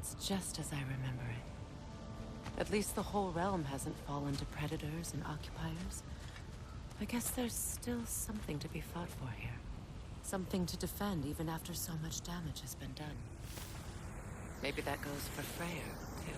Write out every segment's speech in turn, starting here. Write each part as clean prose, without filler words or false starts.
It's just as I remember it. At least the whole realm hasn't fallen to predators and occupiers. I guess there's still something to be fought for here. Something to defend even after so much damage has been done. Maybe that goes for Freyr, too.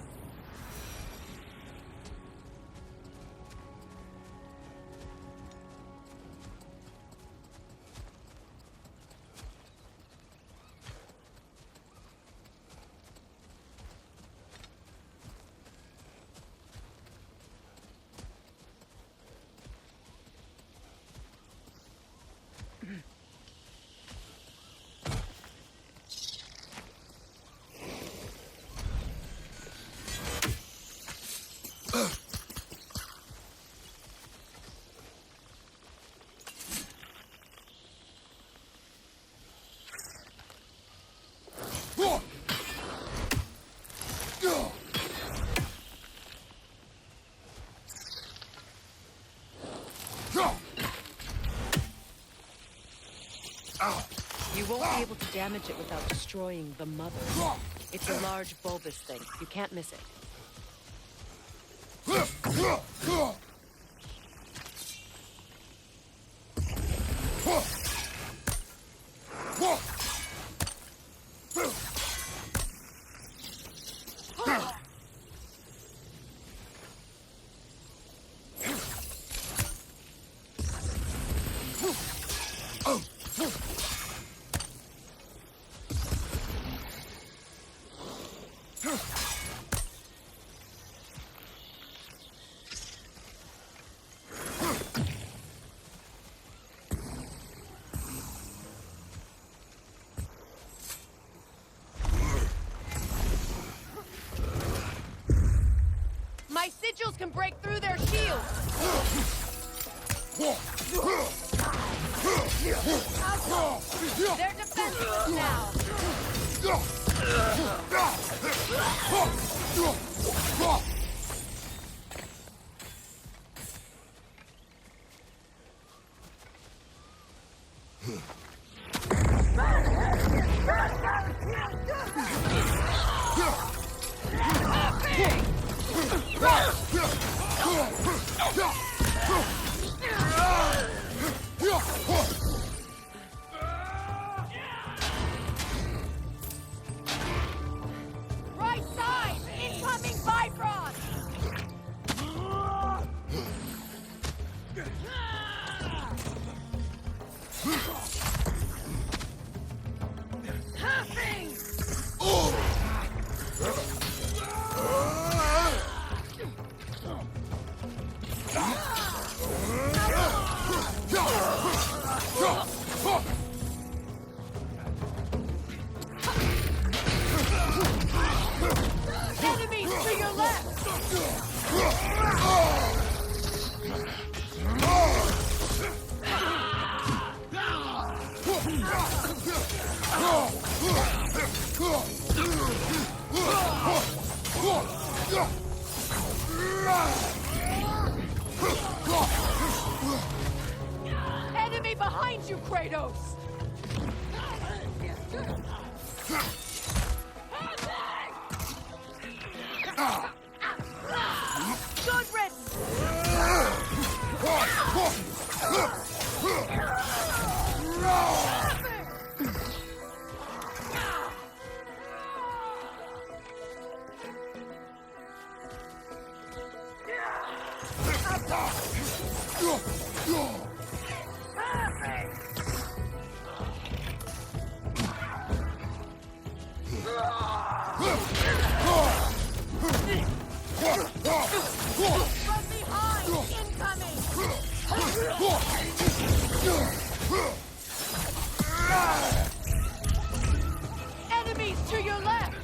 You won't be able to damage it without destroying the mother. It's a large bulbous thing. You can't miss it. My sigils can break through their shields! They're defenseless now! Right side! Incoming Bifrost! Enemies to your left! Enemy behind you, Kratos! Good riddance! From behind! Incoming! Enemies to your left!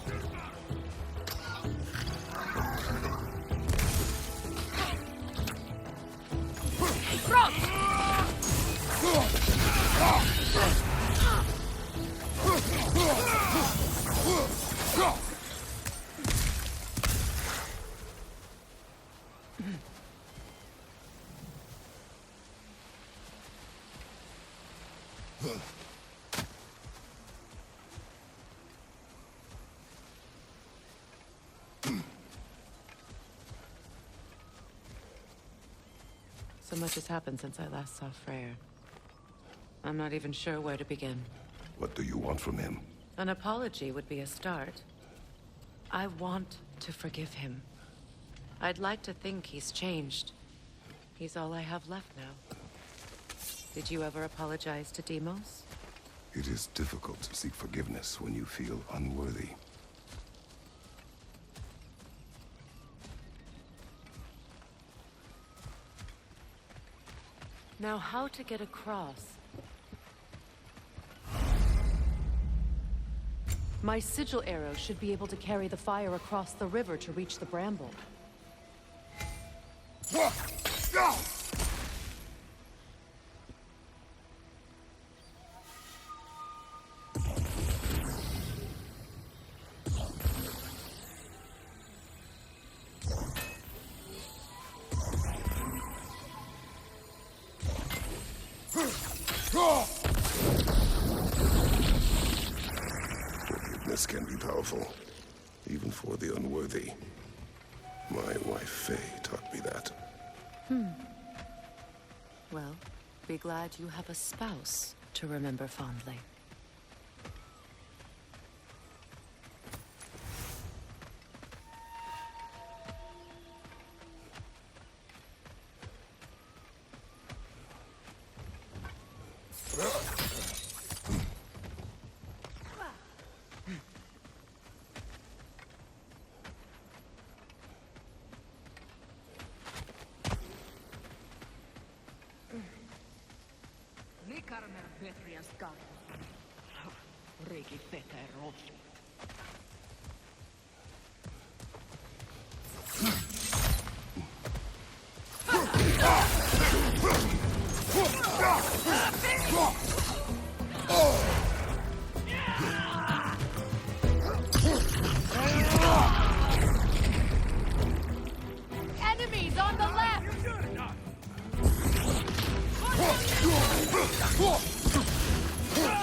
So much has happened since I last saw Freyr. I'm not even sure where to begin. What do you want from him? An apology would be a start. I want to forgive him. I'd like to think he's changed. He's all I have left now. Did you ever apologize to Demos? It is difficult to seek forgiveness when you feel unworthy. Now, how to get across? My sigil arrow should be able to carry the fire across the river to reach the bramble. Forgiveness can be powerful, even for the unworthy. My wife Faye taught me that. Well, be glad you have a spouse to remember fondly. Enemies on the left!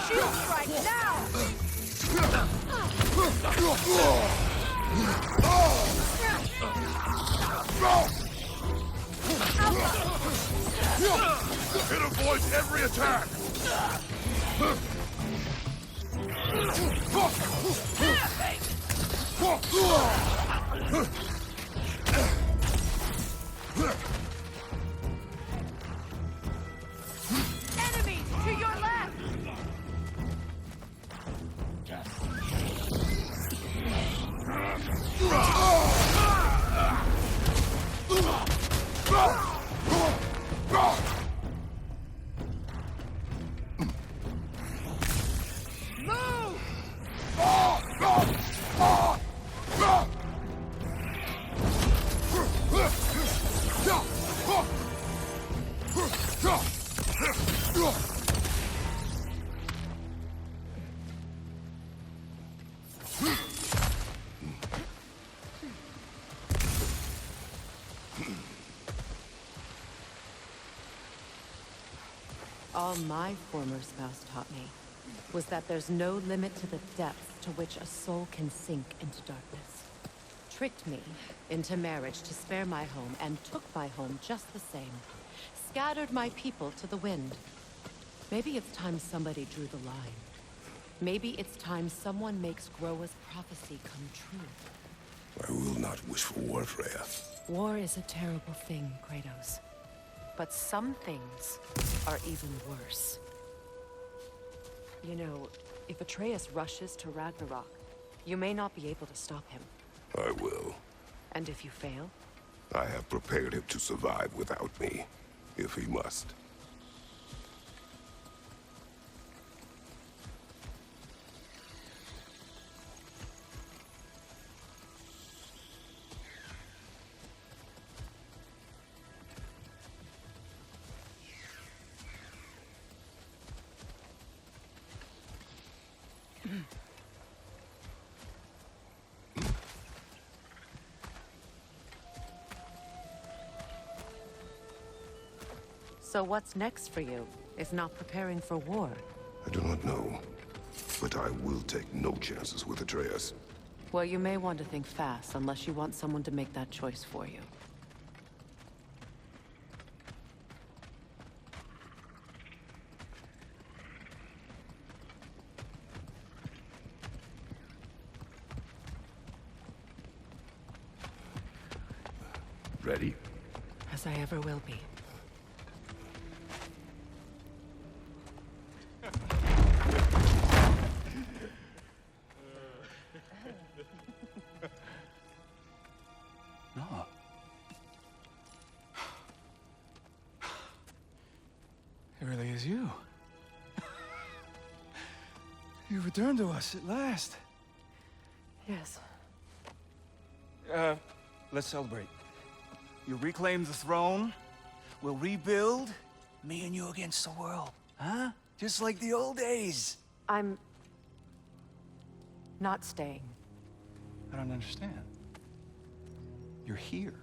Shoot right now! It avoids every attack! Enemies to your left! Move! All my former spouse taught me was that there's no limit to the depth to which a soul can sink into darkness. Tricked me into marriage to spare my home and took my home just the same. Scattered my people to the wind. Maybe it's time somebody drew the line. Maybe it's time someone makes Groa's prophecy come true. I will not wish for war, Freya. War is a terrible thing, Kratos. But some things are even worse. You know, if Atreus rushes to Ragnarok, you may not be able to stop him. I will. And if you fail? I have prepared him to survive without me, if he must. So what's next for you, if not preparing for war? I do not know, but I will take no chances with Atreus. Well, you may want to think fast, unless you want someone to make that choice for you. Ready? As I ever will be. No. It really is you. You returned to us at last. Yes. Let's celebrate. You reclaim the throne, we'll rebuild, me and you against the world. Huh? Just like the old days. I'm... not staying. I don't understand. You're here.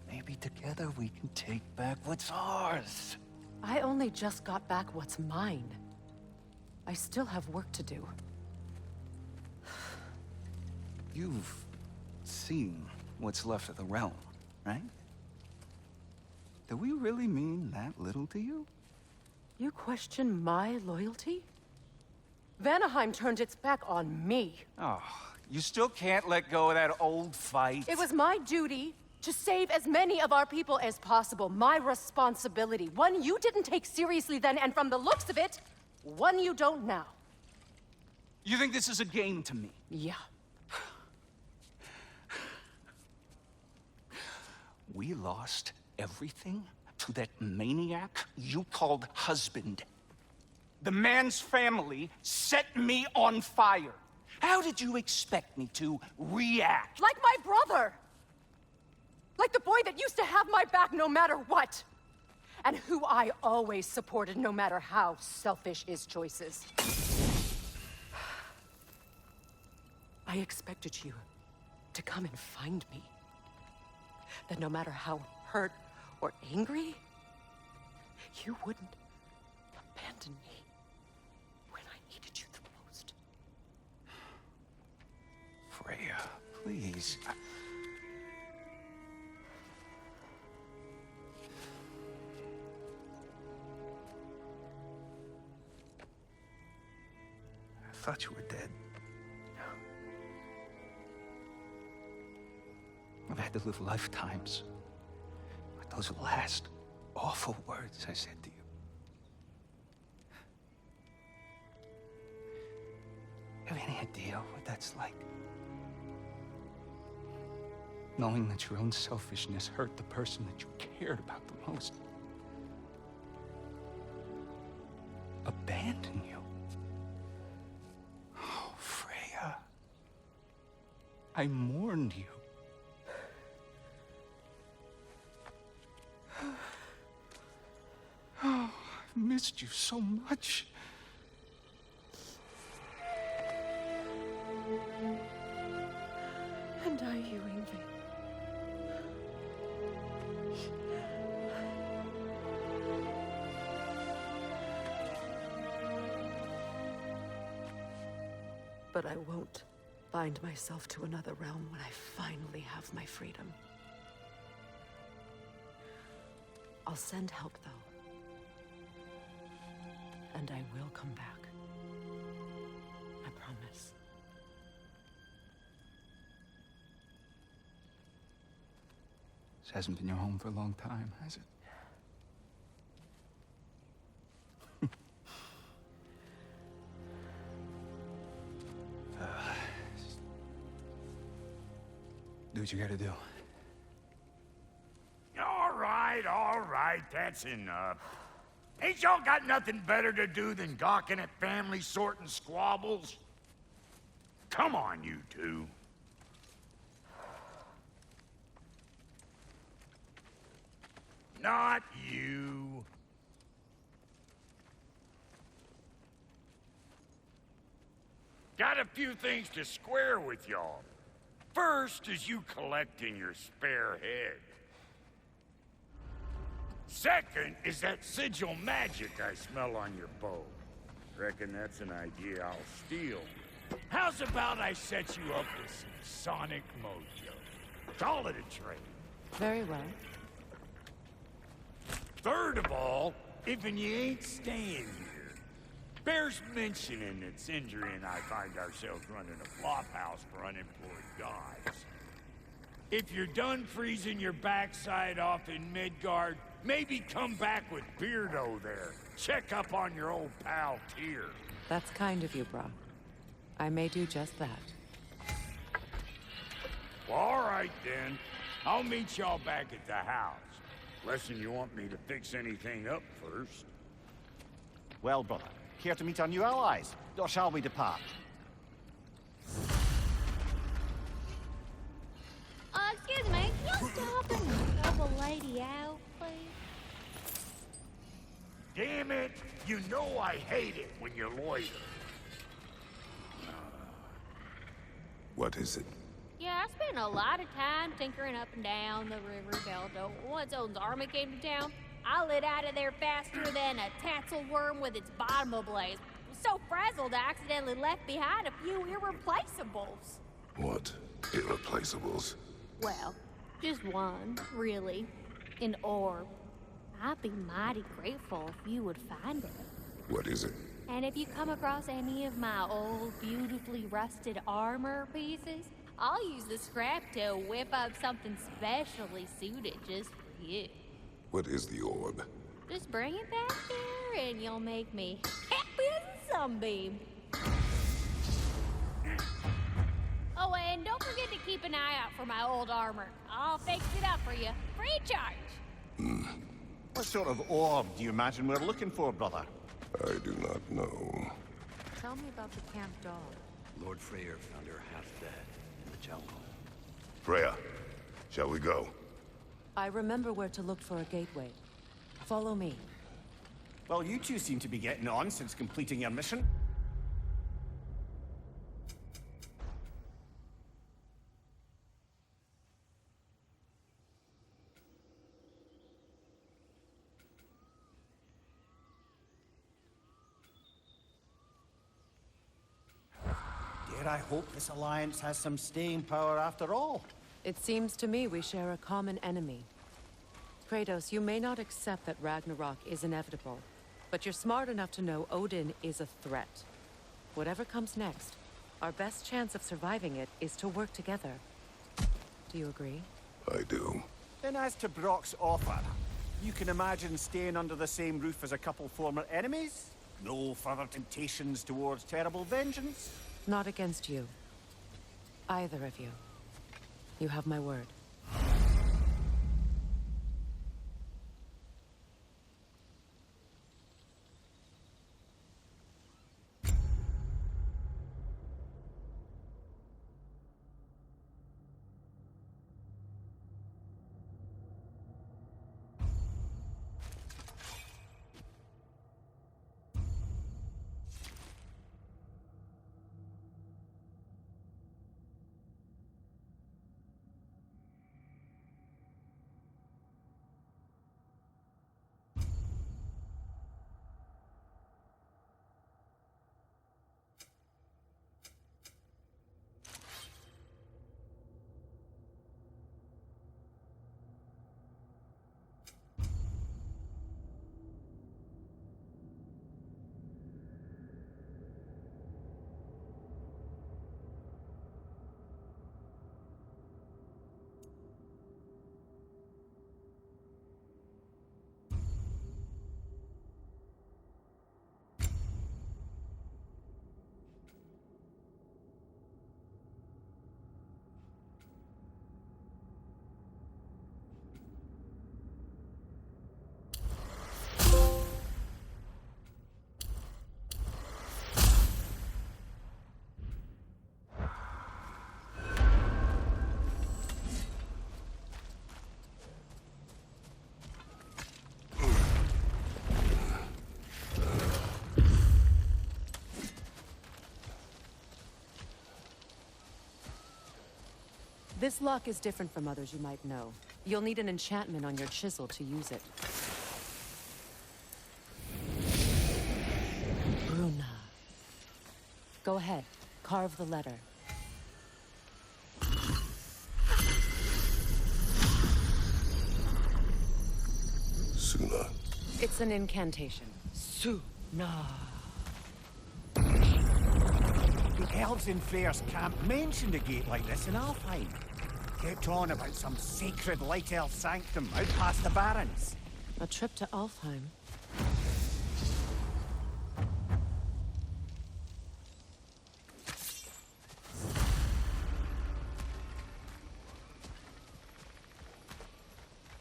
Maybe together we can take back what's ours. I only just got back what's mine. I still have work to do. You've seen what's left of the realm, right? Do we really mean that little to you? You question my loyalty? Vanaheim turned its back on me. Oh, you still can't let go of that old fight? It was my duty to save as many of our people as possible. My responsibility. One you didn't take seriously then, and from the looks of it, one you don't now. You think this is a game to me? Yeah. We lost everything to that maniac you called husband. The man's family set me on fire. How did you expect me to react? Like my brother! Like the boy that used to have my back no matter what! And who I always supported no matter how selfish his choices. I expected you to come and find me. That no matter how hurt or angry, you wouldn't abandon me when I needed you the most. Freya, please. I thought you were dead. I've had to live lifetimes with those last awful words I said to you. Have any idea what that's like? Knowing that your own selfishness hurt the person that you cared about the most. Abandon you. Oh, Freya. I mourned you. Oh, I've missed you so much. And I you, Yngvi. But I won't bind myself to another realm when I finally have my freedom. I'll send help, though. And I will come back. I promise. This hasn't been your home for a long time, has it? Do what you gotta do. All right, that's enough. Ain't y'all got nothing better to do than gawking at family sorting squabbles? Come on, you two. Not you. Got a few things to square with y'all. First is you collecting your spare head. Second is that sigil magic I smell on your bow. Reckon that's an idea I'll steal. How's about I set you up with some sonic mojo? Call it a trade. Very well. Third of all, if you ain't staying here, bears mentioning that Sindri and I find ourselves running a flophouse for unemployed guys. If you're done freezing your backside off in Midgard, maybe come back with Beardo there. Check up on your old pal Tyr. That's kind of you, Brock. I may do just that. Well, all right then. I'll meet y'all back at the house. Unless you want me to fix anything up first. Well, brother, care to meet our new allies? Or shall we depart? Excuse me, can you stop and help a lady out, please? Damn it! You know I hate it when you loiter. What is it? Yeah, I spent a lot of time tinkering up and down the river Delta. Once Odin's army came to town, I lit out of there faster than a tassel worm with its bottom ablaze. So frazzled, I accidentally left behind a few irreplaceables. What? Irreplaceables? Well, just one, really. An orb. I'd be mighty grateful if you would find it. What is it? And if you come across any of my old, beautifully rusted armor pieces, I'll use the scrap to whip up something specially suited just for you. What is the orb? Just bring it back here and you'll make me happy as a sunbeam. Oh, and don't forget to keep an eye out for my old armor. I'll fix it up for you, free of charge. What sort of orb do you imagine we're looking for, brother? I do not know. Tell me about the camp dog. Lord Freyr found her half dead in the jungle. Freya, shall we go? I remember where to look for a gateway. Follow me. Well, you two seem to be getting on since completing your mission. Dare I hope this alliance has some staying power after all? It seems to me we share a common enemy. Kratos, you may not accept that Ragnarok is inevitable, but you're smart enough to know Odin is a threat. Whatever comes next, our best chance of surviving it is to work together. Do you agree? I do. Then as to Brock's offer, you can imagine staying under the same roof as a couple former enemies? No further temptations towards terrible vengeance? Not against you. Either of you. You have my word. This lock is different from others you might know. You'll need an enchantment on your chisel to use it. Bruna. Go ahead. carve the letter. Suna. It's an incantation. Suna. The elves in Freyr's camp mentioned a gate like this in Alfheim. Kept on about some sacred light elf sanctum out past the barrens. A trip to Alfheim.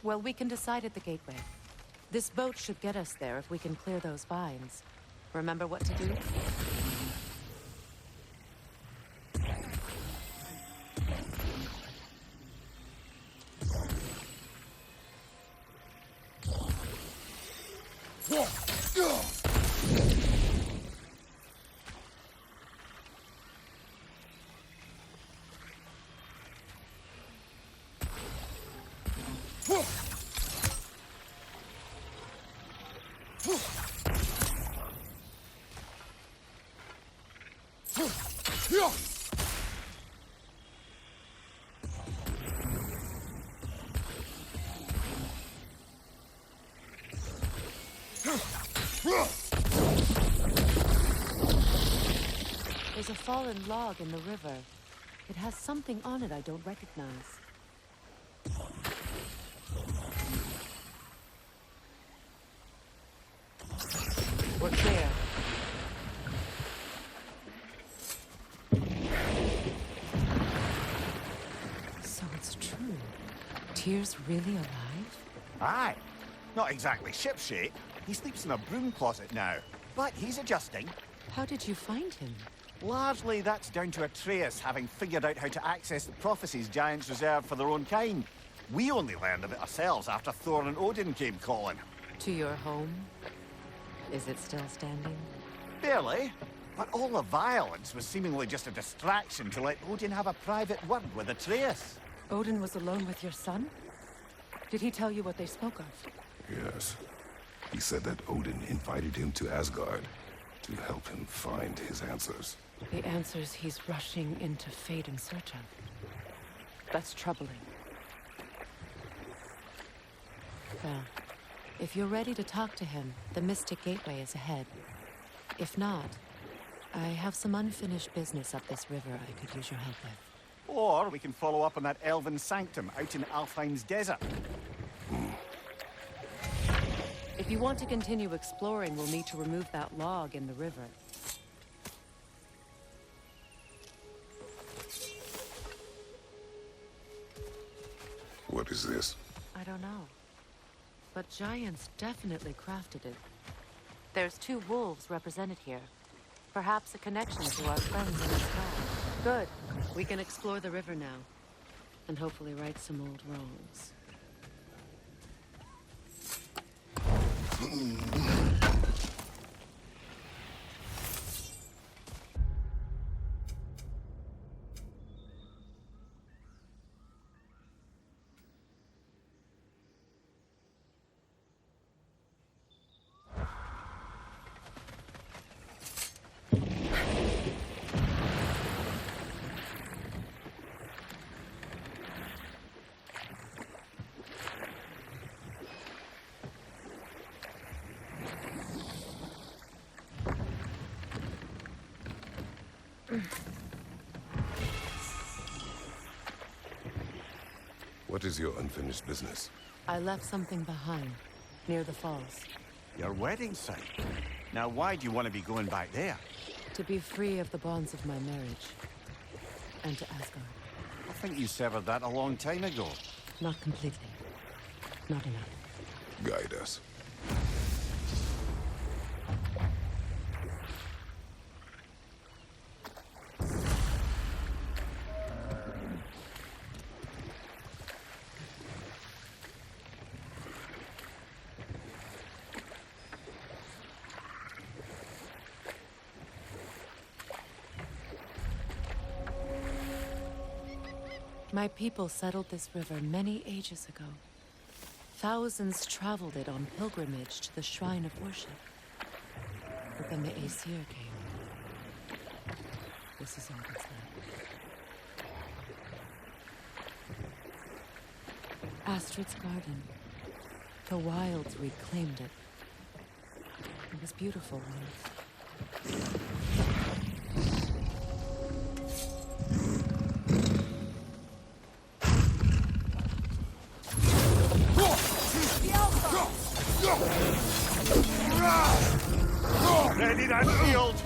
Well, we can decide at the gateway. This boat should get us there if we can clear those vines. Remember what to do? There's a fallen log in the river. It has something on it I don't recognize. We're clear. So it's true. Tyr's really alive? Aye. Not exactly shipshape. He sleeps in a broom closet now. But he's adjusting. How did you find him? Largely, that's down to Atreus having figured out how to access the prophecies giants reserve for their own kind. We only learned of it ourselves after Thor and Odin came calling. To your home? Is it still standing? Barely. But all the violence was seemingly just a distraction to let Odin have a private word with Atreus. Odin was alone with your son? Did he tell you what they spoke of? Yes. He said that Odin invited him to Asgard to help him find his answers. The answers he's rushing into fate in search of. That's troubling. Well, if you're ready to talk to him, the Mystic Gateway is ahead. If not, I have some unfinished business up this river I could use your help with. Or we can follow up on that elven sanctum out in Alfheim's desert. If you want to continue exploring, we'll need to remove that log in the river. What is this? I don't know. But giants definitely crafted it. There's 2 wolves represented here. Perhaps a connection to our friends in the sky. Good. We can explore the river now. And hopefully right some old wrongs. What is your unfinished business? I left something behind, near the falls. Your wedding site. Now, why do you want to be going back there? To be free of the bonds of my marriage. And to Asgard. I think you severed that a long time ago. Not completely. Not enough. Guide us. My people settled this river many ages ago. Thousands traveled it on pilgrimage to the shrine of worship. But then the Aesir came. this is all that's left. Astrid's garden. The wilds reclaimed it. It was beautiful once. Ready that shield!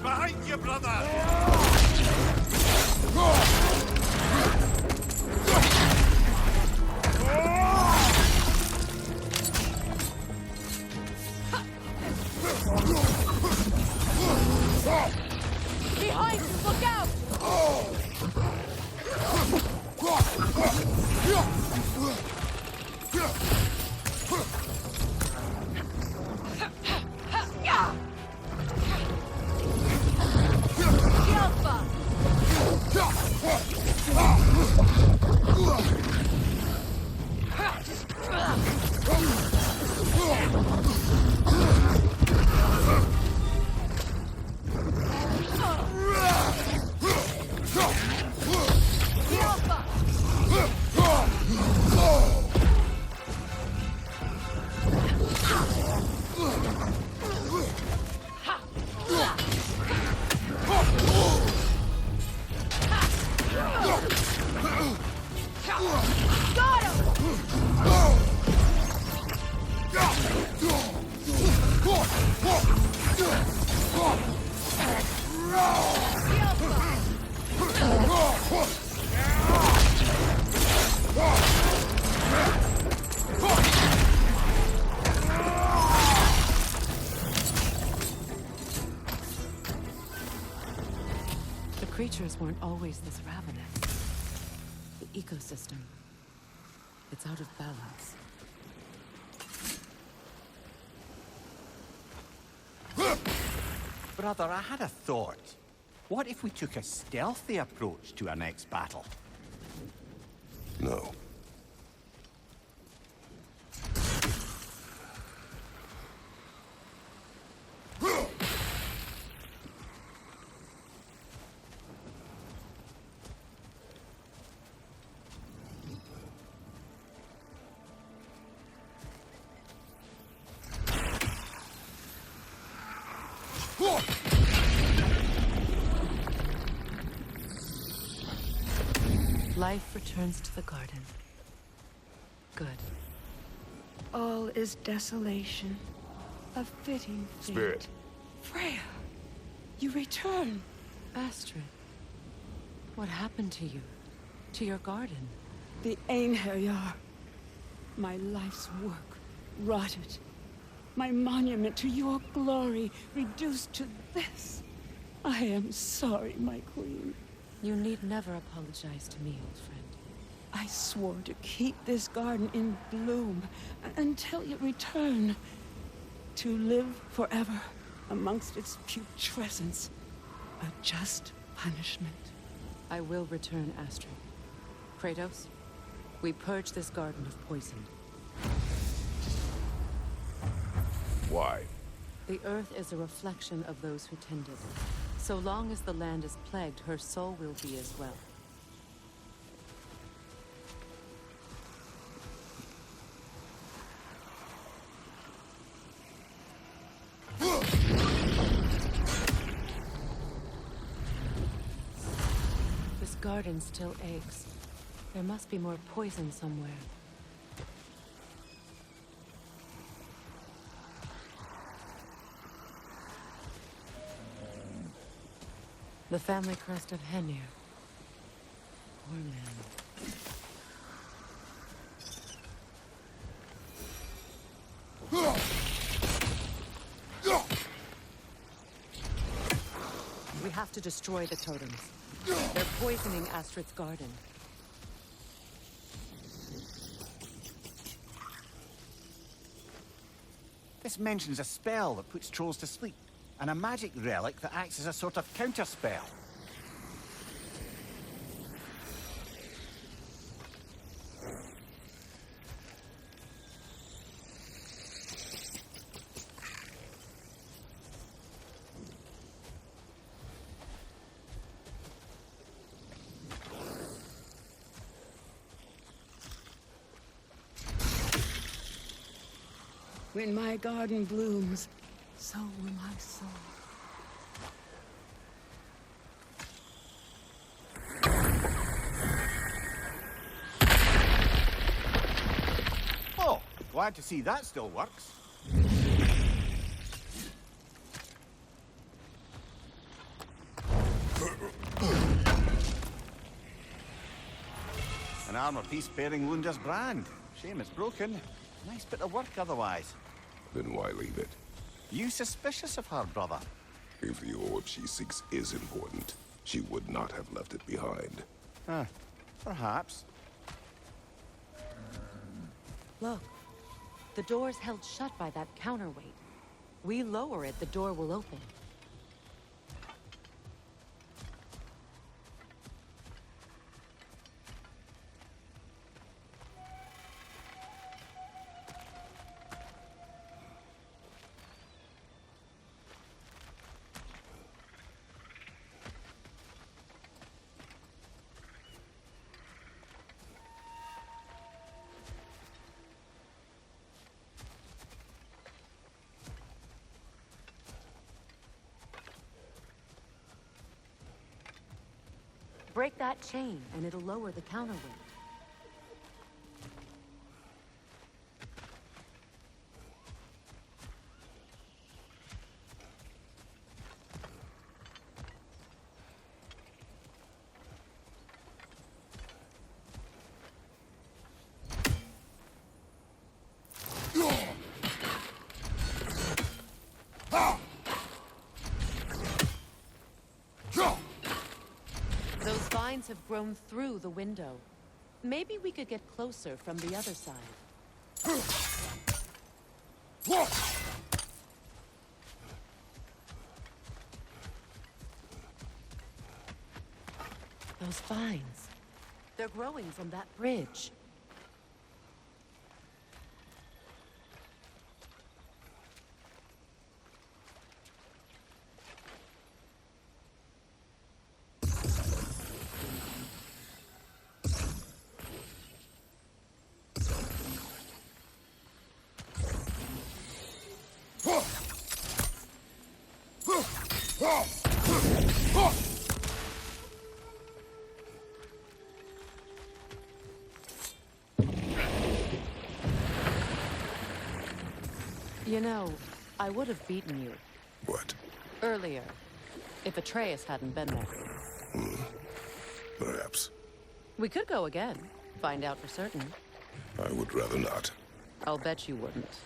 Behind you, brother! Behind you, look out! The creatures weren't always this ravenous. The ecosystem, it's out of balance. Brother, I had a thought. What if we took a stealthy approach to our next battle? No. Life returns to the garden. Good. All is desolation. A fitting fate. Spirit. Freya, you return. Astrid, what happened to you? To your garden? The Einherjar. My life's work rotted. My monument to your glory reduced to this. I am sorry, my queen. You need never apologize to me, old friend. I swore to keep this garden in bloom until you return. To live forever amongst its putrescence. A just punishment. I will return, Astrid. Kratos, we purge this garden of poison. Why? The earth is a reflection of those who tend it. So long as the land is plagued, her soul will be as well. This garden still aches. There must be more poison somewhere. The family crest of Henir. Poor man. We have to destroy the totems. They're poisoning Astrid's garden. This mentions a spell that puts trolls to sleep, and a magic relic that acts as a sort of counterspell. When my garden blooms, so will my soul. Oh, glad to see that still works. An armor piece bearing Lunda's brand. Shame it's broken. Nice bit of work otherwise. Then why leave it? You suspicious of her, brother? If the orb she seeks is important, she would not have left it behind. Perhaps. Look, the door's held shut by that counterweight. We lower it, the door will open. Break that chain, and it'll lower the counterweight. Those vines have grown through the window. Maybe we could get closer from the other side. Those vines. They're growing from that bridge. You know, I would have beaten you. What? Earlier, if Atreus hadn't been there. Perhaps. We could go again, find out for certain. I would rather not. I'll bet you wouldn't.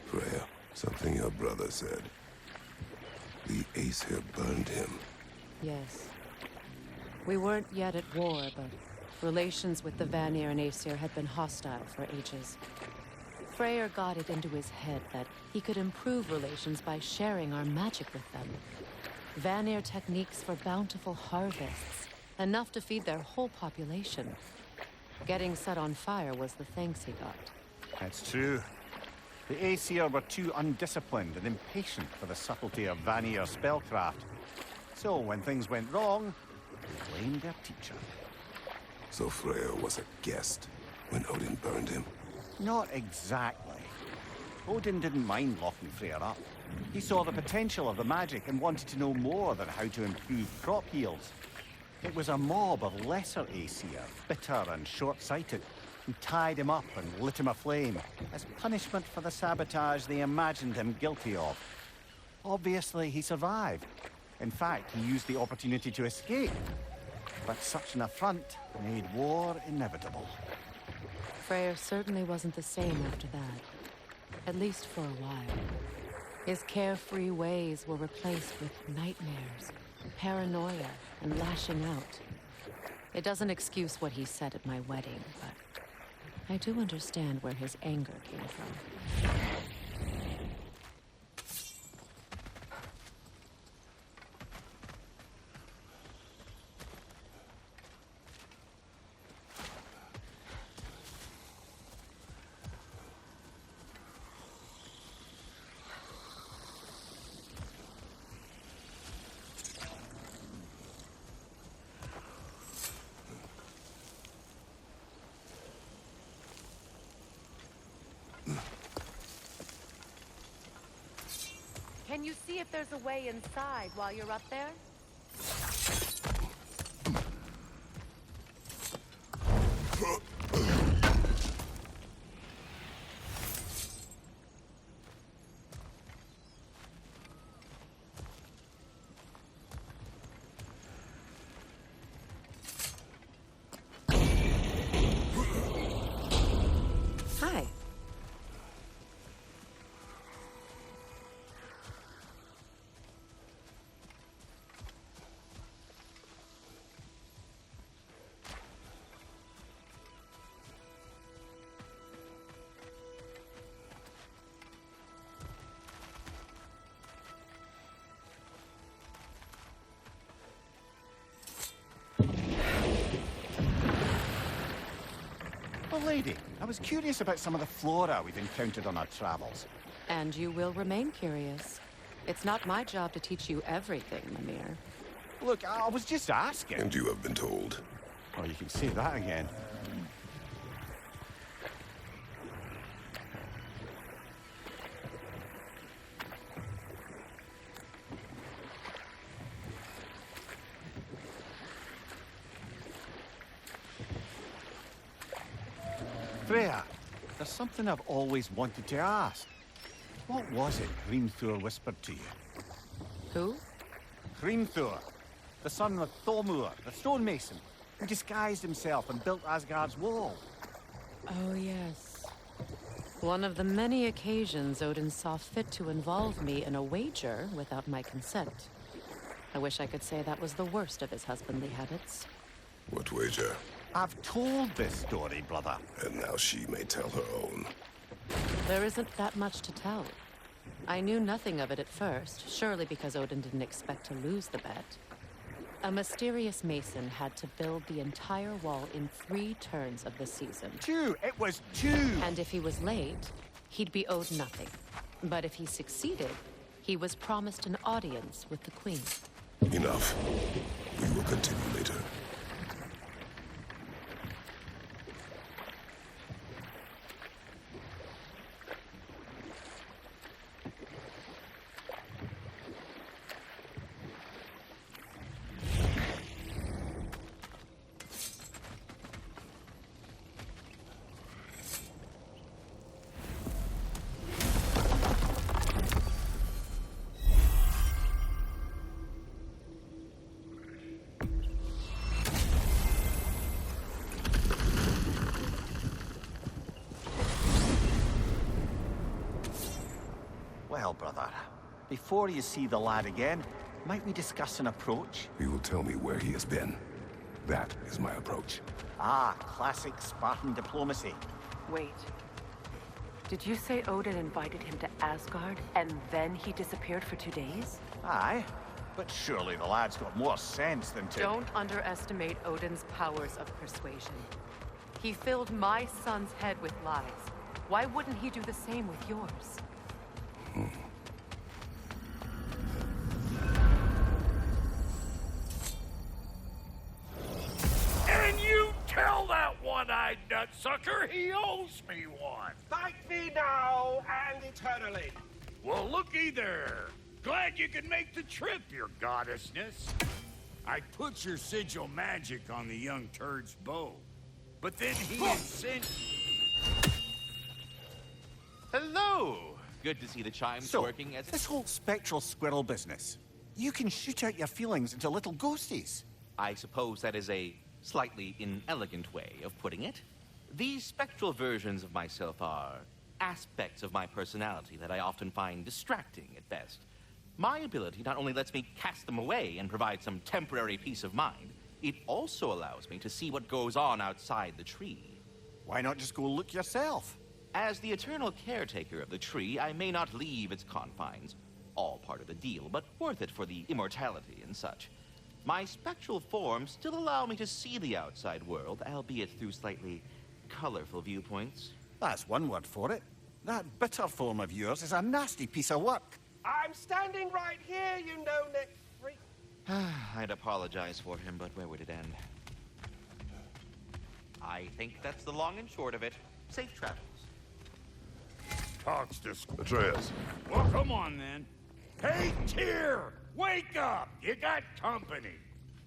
Freya, something your brother said. The Aesir burned him. Yes. We weren't yet at war, but relations with the Vanir and Aesir had been hostile for ages. Freyr got it into his head that he could improve relations by sharing our magic with them. Vanir techniques for bountiful harvests, enough to feed their whole population. Getting set on fire was the thanks he got. That's true. The Aesir were too undisciplined and impatient for the subtlety of Vanir spellcraft. So when things went wrong, they blamed their teacher. So Freya was a guest when Odin burned him? Not exactly. Odin didn't mind locking Freya up. He saw the potential of the magic and wanted to know more than how to improve crop yields. It was a mob of lesser Aesir, bitter and short-sighted, who tied him up and lit him aflame as punishment for the sabotage they imagined him guilty of. Obviously, he survived. In fact, he used the opportunity to escape. But such an affront made war inevitable. Freyr certainly wasn't the same after that. At least for a while. His carefree ways were replaced with nightmares, paranoia, and lashing out. It doesn't excuse what he said at my wedding, but I do understand where his anger came from. you see if there's a way inside while you're up there? Hi. Oh, lady, I was curious about some of the flora we've encountered on our travels. And you will remain curious. It's not my job to teach you everything, Mimir. Look, I was just asking. And you have been told. Oh, you can say that again. Freya, there's something I've always wanted to ask. What was it Hrimthur whispered to you? Who? Hrimthur, the son of Thormur, the stonemason, who disguised himself and built Asgard's wall. Oh, yes. One of the many occasions Odin saw fit to involve me in a wager without my consent. I wish I could say that was the worst of his husbandly habits. What wager? I've told this story, brother. And now she may tell her own. There isn't that much to tell. I knew nothing of it at first, surely because Odin didn't expect to lose the bet. A mysterious mason had to build the entire wall in 3 turns of the season. 2! It was 2! And if he was late, he'd be owed nothing. But if he succeeded, he was promised an audience with the queen. Enough. We will continue later. Well, brother, before you see the lad again, might we discuss an approach? You will tell me where he has been. That is my approach. Ah, classic Spartan diplomacy. Wait. Did you say Odin invited him to Asgard, and then he disappeared for 2 days? Aye, but surely the lad's got more sense than to... Don't underestimate Odin's powers of persuasion. He filled my son's head with lies. Why wouldn't he do the same with yours? And you tell that one-eyed nutsucker he owes me one. Thank thee now and eternally. Well, looky there. Glad you could make the trip, your goddessness. I put your sigil magic on the young turd's bow, but then he insisted... Hello! Good to see the chimes So, working as... this whole spectral squirrel business, you can shoot out your feelings into little ghosties. I suppose that is a slightly inelegant way of putting it. These spectral versions of myself are aspects of my personality that I often find distracting at best. My ability not only lets me cast them away and provide some temporary peace of mind, it also allows me to see what goes on outside the tree. Why not just go look yourself? As the eternal caretaker of the tree, I may not leave its confines. All part of the deal, but worth it for the immortality and such. My spectral forms still allow me to see the outside world, albeit through slightly colorful viewpoints. That's one word for it. That bitter form of yours is a nasty piece of work. I'm standing right here, you no-neck freak. I'd apologize for him, but where would it end? I think that's the long and short of it. Safe travels. Talks to... Atreus. Well, come on, then. Hey, Tyr! Wake up! You got company.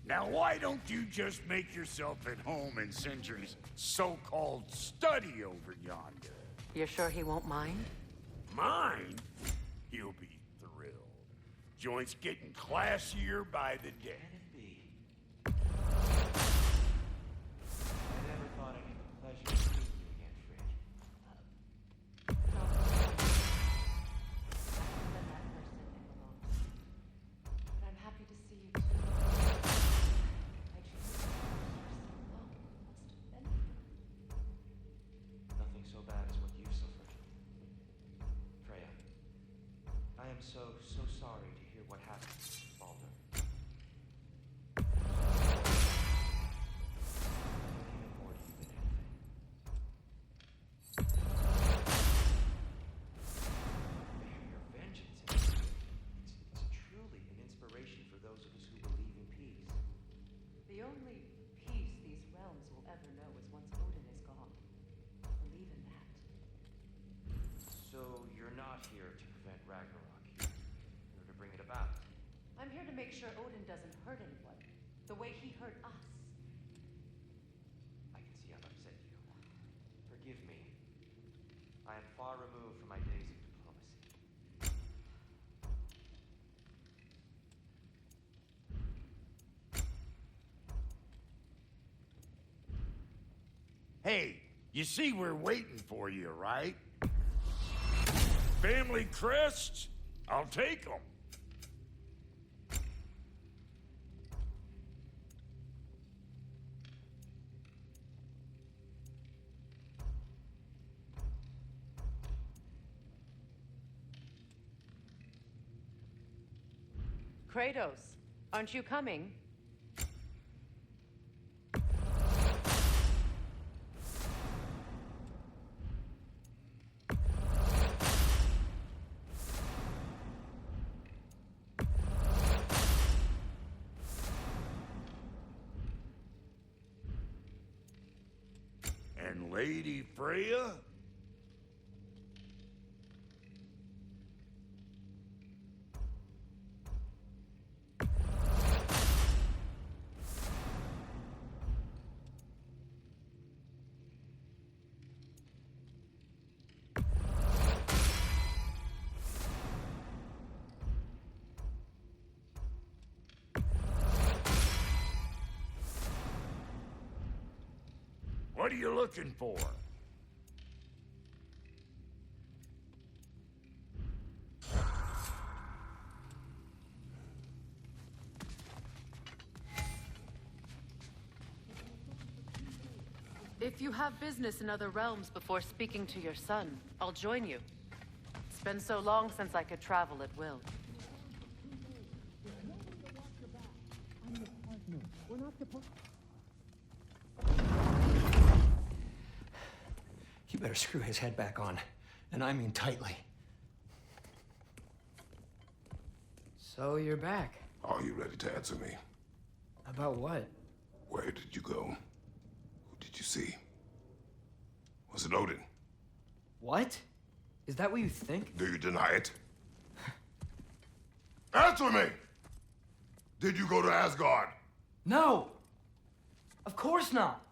Now, why don't you just make yourself at home in Sindri's so-called study over yonder? You're sure he won't mind? Mind? He'll be thrilled. Joint's getting classier by the day. I never thought I'd have the pleasure of meeting you again, Frick. But I'm happy to see you too. I truly must have been. Nothing so bad as what you suffered. Freya, I am so sorry to hear what happened to Baldur. Even more to you than anything. Your vengeance, it's truly an inspiration for those of us who believe in peace. The only peace these realms will ever know is once Odin is gone. Believe in that. So you're not here to prevent Ragnarok. You're to bring it about. I'm here to make sure Odin doesn't hurt anyone, the way he hurt us. I can see I've upset you. Forgive me. I am far removed from my days of diplomacy. Hey, you see we're waiting for you, right? Family crests? I'll take them. Kratos, aren't you coming? And Lady Freya? What are you looking for? If you have business in other realms before speaking to your son, I'll join you. It's been so long since I could travel at will. You better screw his head back on, and I mean tightly. So you're back. Are you ready to answer me? About what? Where did you go? Who did you see? Was it Odin? What? Is that what you think? Do you deny it? Answer me! Did you go to Asgard? No! Of course not!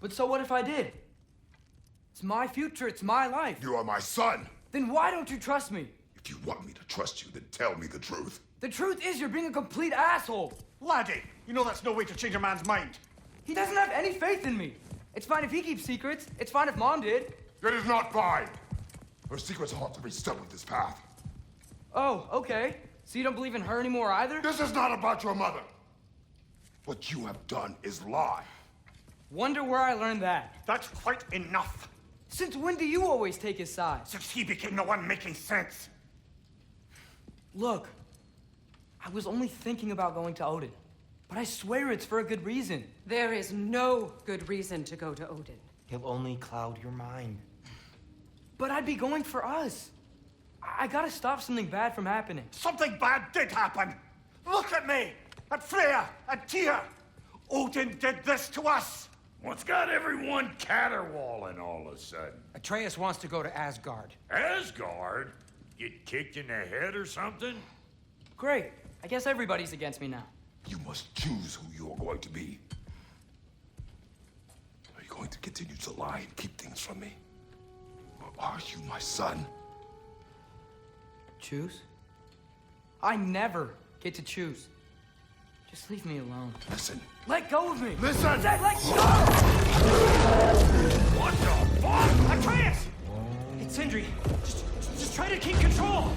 But so what if I did? It's my future, it's my life. You are my son! Then why don't you trust me? If you want me to trust you, then tell me the truth. The truth is you're being a complete asshole! Laddie, you know that's no way to change a man's mind. He doesn't have any faith in me. It's fine if he keeps secrets. It's fine if Mom did. It is not fine! Her secrets ought to be stuck with this path. Oh, okay. So you don't believe in her anymore either? This is not about your mother. What you have done is lie. Wonder where I learned that. That's quite enough. Since when do you always take his side? Since he became the one making sense. Look, I was only thinking about going to Odin. But I swear it's for a good reason. There is no good reason to go to Odin. He'll only cloud your mind. But I'd be going for us. I gotta stop something bad from happening. Something bad did happen. Look at me, at Freya, at Tyr. Odin did this to us. What's got everyone caterwauling all of a sudden? Atreus wants to go to Asgard. Asgard? Get kicked in the head or something? Great. I guess everybody's against me now. You must choose who you are going to be. Are you going to continue to lie and keep things from me? Or are you my son? Choose? I never get to choose. Just leave me alone. Listen. Let go of me! Listen! Let go! What the fuck? I can't! It's Sindri. Just try to keep control!